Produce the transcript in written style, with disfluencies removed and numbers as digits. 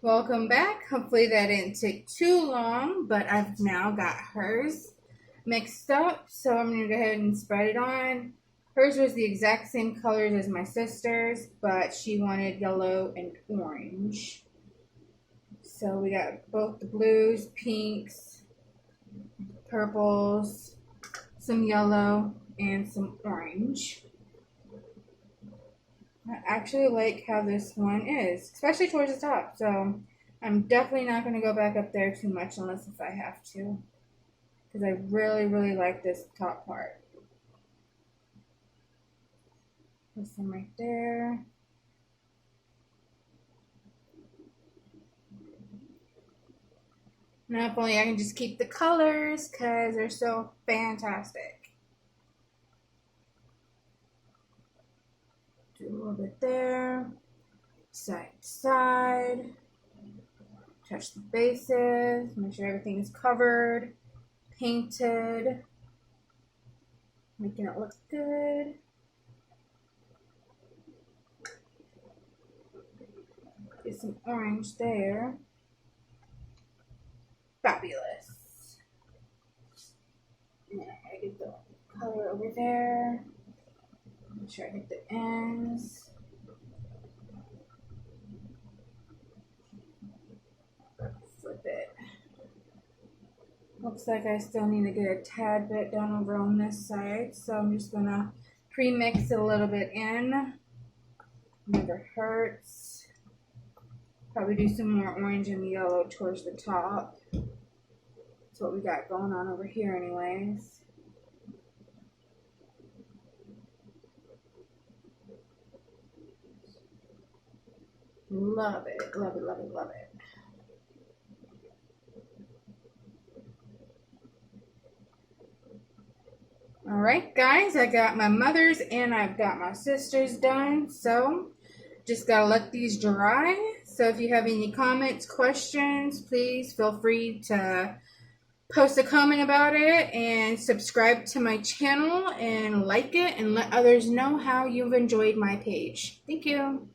Welcome back. Hopefully that didn't take too long, but I've now got hers mixed up, so I'm going to go ahead and spread it on. Hers was the exact same colors as my sister's, but she wanted yellow and orange. So we got both the blues, pinks, purples, some yellow, and some orange. I actually like how this one is, especially towards the top. So I'm definitely not going to go back up there too much unless if I have to, because I really, really like this top part. Put some right there. Now if only I can just keep the colors because they're so fantastic. Do a little bit there, side to side, touch the bases, make sure everything is covered, painted, making it look good. Get some orange there. Fabulous. And then I get the color over there. Make sure I hit the ends. Flip it. Looks like I still need to get a tad bit down over on this side, so I'm just gonna pre-mix it a little bit in. Never hurts. Probably do some more orange and yellow towards the top. That's what we got going on over here anyways. Love it, love it, love it, love it. All right, guys, I got my mother's and I've got my sister's done. So just gotta let these dry. So if you have any comments, questions, please feel free to post a comment about it and subscribe to my channel and like it and let others know how you've enjoyed my page. Thank you.